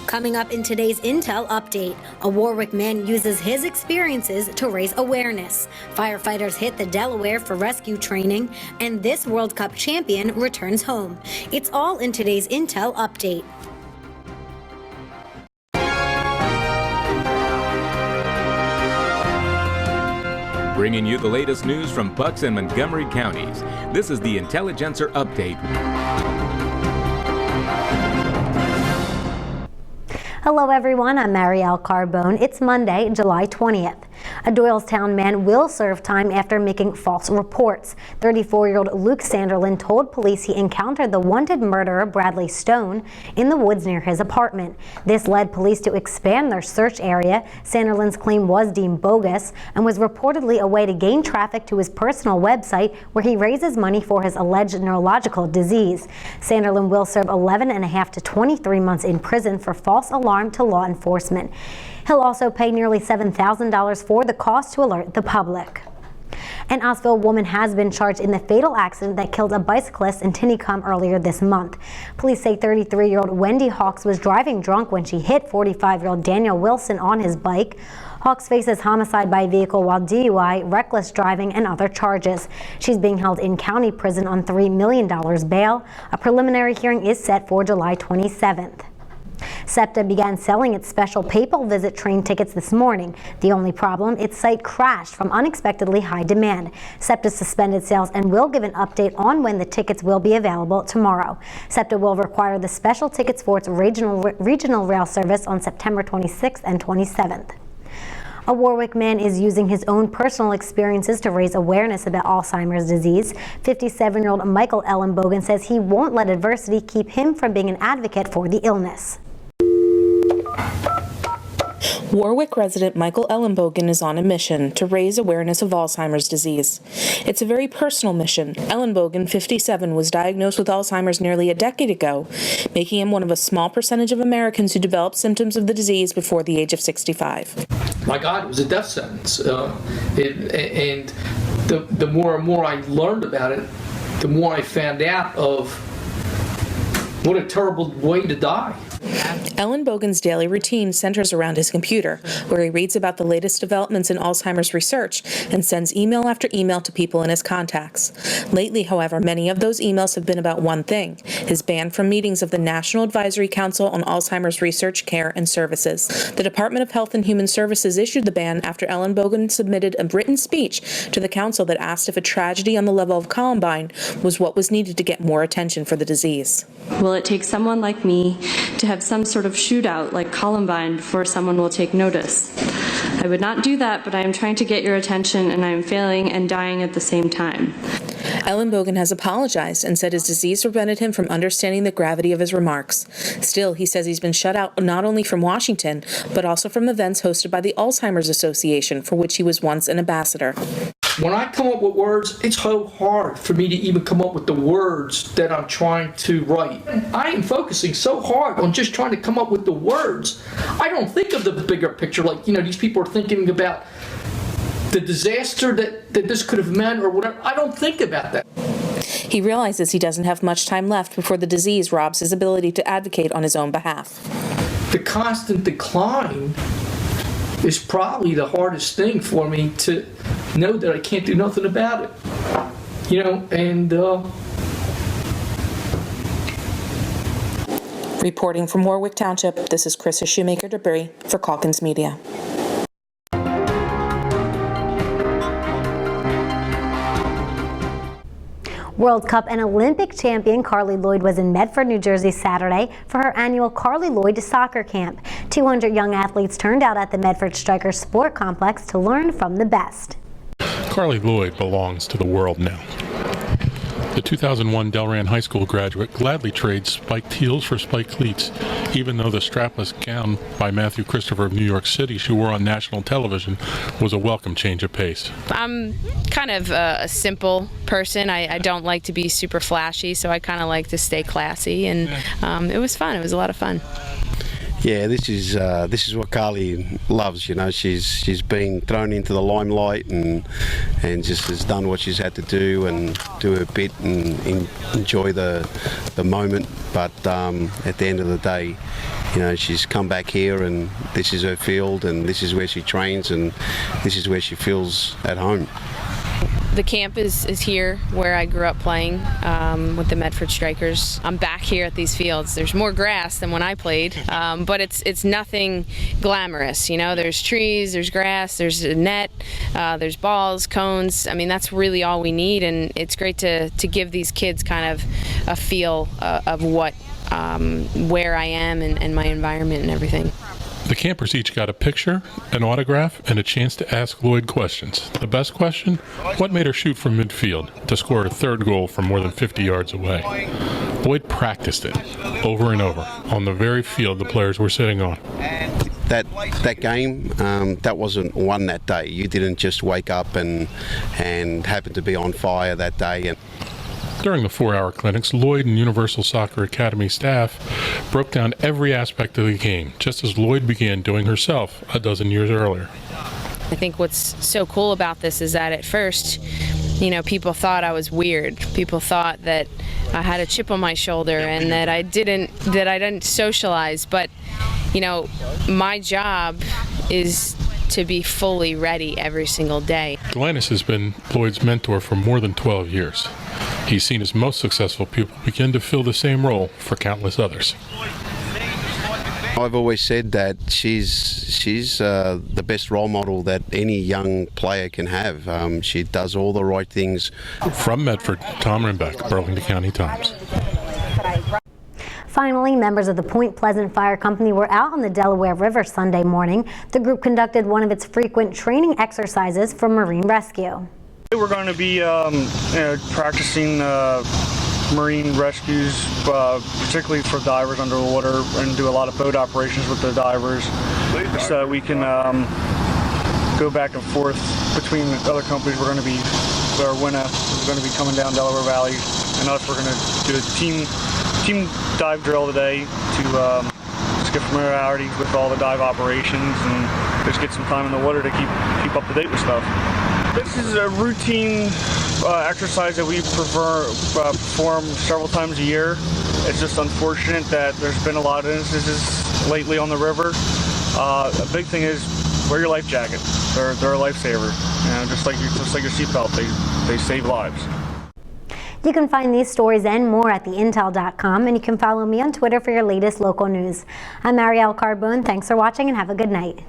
Coming up in today's Intel update, a Warwick man uses his experiences to raise awareness. Firefighters hit the Delaware for rescue training, and this World Cup champion returns home. It's all in today's Intel update. Bringing you the latest news from Bucks and Montgomery counties. This is the Intelligencer Update. Hello everyone, I'm Marielle Carbone. It's Monday, July 20th. A Doylestown man will serve time after making false reports. 34-year-old Luke Sanderlin told police he encountered the wanted murderer Bradley Stone in the woods near his apartment. This led police to expand their search area. Sanderlin's claim was deemed bogus and was reportedly a way to gain traffic to his personal website where he raises money for his alleged neurological disease. Sanderlin will serve 11.5 to 23 months in prison for false alarm to law enforcement. He'll also pay nearly $7,000 for the cost to alert the public. An Osville woman has been charged in the fatal accident that killed a bicyclist in Tinicum earlier this month. Police say 33-year-old Wendy Hawks was driving drunk when she hit 45-year-old Daniel Wilson on his bike. Hawks faces homicide by vehicle while DUI, reckless driving, and other charges. She's being held in county prison on $3 million bail. A preliminary hearing is set for July 27th. SEPTA began selling its special papal visit train tickets this morning. The only problem, its site crashed from unexpectedly high demand. SEPTA suspended sales and will give an update on when the tickets will be available tomorrow. SEPTA will require the special tickets for its regional rail service on September 26th and 27th. A Warwick man is using his own personal experiences to raise awareness about Alzheimer's disease. 57-year-old Michael Ellenbogen says he won't let adversity keep him from being an advocate for the illness. Warwick resident Michael Ellenbogen is on a mission to raise awareness of Alzheimer's disease. It's a very personal mission. Ellenbogen, 57, was diagnosed with Alzheimer's nearly a decade ago, making him one of a small percentage of Americans who develop symptoms of the disease before the age of 65. My God, it was a death sentence. And the more and more I learned about it, the more I found out of what a terrible way to die. Ellenbogen's daily routine centers around his computer, where he reads about the latest developments in Alzheimer's research and sends email after email to people in his contacts. Lately, however, many of those emails have been about one thing: his ban from meetings of the National Advisory Council on Alzheimer's Research, Care, and Services. The Department of Health and Human Services issued the ban after Ellenbogen submitted a written speech to the council that asked if a tragedy on the level of Columbine was what was needed to get more attention for the disease. Will it take someone like me to have some sort of shootout like Columbine before someone will take notice? I would not do that, but I am trying to get your attention, and I am failing and dying at the same time. Ellenbogen has apologized and said his disease prevented him from understanding the gravity of his remarks. Still, he says he's been shut out not only from Washington, but also from events hosted by the Alzheimer's Association, for which he was once an ambassador. When I come up with words, it's so hard for me to even come up with the words that I'm trying to write. I am focusing so hard on just trying to come up with the words. I don't think of the bigger picture, like, these people are thinking about the disaster that this could have meant or whatever. I don't think about that. He realizes he doesn't have much time left before the disease robs his ability to advocate on his own behalf. The constant decline is probably the hardest thing for me to know that I can't do nothing about it. Reporting from Warwick Township, this is Krista Shoemaker-Debris for Calkins Media. World Cup and Olympic champion Carly Lloyd was in Medford, New Jersey Saturday for her annual Carly Lloyd Soccer Camp. 200 young athletes turned out at the Medford Strikers Sport Complex to learn from the best. Carly Lloyd belongs to the world now. The 2001 Delran High School graduate gladly trades spiked heels for spiked cleats, even though the strapless gown by Matthew Christopher of New York City she wore on national television was a welcome change of pace. I'm kind of a simple person. I don't like to be super flashy, so I kind of like to stay classy, and it was fun. It was a lot of fun. Yeah, this is what Carly loves. She's been thrown into the limelight and just has done what she's had to do and do her bit and enjoy the moment. But at the end of the day, you know, she's come back here and this is her field and this is where she trains and this is where she feels at home. The camp is here where I grew up playing with the Medford Strikers. I'm back here at these fields. There's more grass than when I played, but it's nothing glamorous. You know, there's trees, there's grass, there's a net, there's balls, cones. I mean, that's really all we need, and it's great to give these kids kind of a feel of what where I am and my environment and everything. The campers each got a picture, an autograph, and a chance to ask Lloyd questions. The best question? What made her shoot from midfield to score her third goal from more than 50 yards away? Lloyd practiced it over and over on the very field the players were sitting on. That game, that wasn't won that day. You didn't just wake up and happen to be on fire that day. During the 4-hour clinics, Lloyd and Universal Soccer Academy staff broke down every aspect of the game, just as Lloyd began doing herself a dozen years earlier. I think what's so cool about this is that at first, you know, people thought I was weird. People thought that I had a chip on my shoulder and that I didn't socialize. But, you know, my job is to be fully ready every single day. Glennis has been Lloyd's mentor for more than 12 years. He's seen his most successful pupil begin to fill the same role for countless others. I've always said that she's the best role model that any young player can have. She does all the right things. From Medford, Tom Rimbeck, Burlington County Times. Finally, members of the Point Pleasant Fire Company were out on the Delaware River Sunday morning. The group conducted one of its frequent training exercises for marine rescue. We're going to be practicing marine rescues, particularly for divers underwater, and do a lot of boat operations with the divers so that we can go back and forth between the other companies. We're going to be, our winner is going to be coming down Delaware Valley, and us, we're going to do a team dive drill today to just get familiarity with all the dive operations and just get some time in the water to keep up to date with stuff. This is a routine exercise that we perform several times a year. It's just unfortunate that there's been a lot of instances lately on the river. A big thing is wear your life jacket. They're a lifesaver. You know, just like your seatbelt, they save lives. You can find these stories and more at theintel.com, and you can follow me on Twitter for your latest local news. I'm Marielle Carbone. Thanks for watching and have a good night.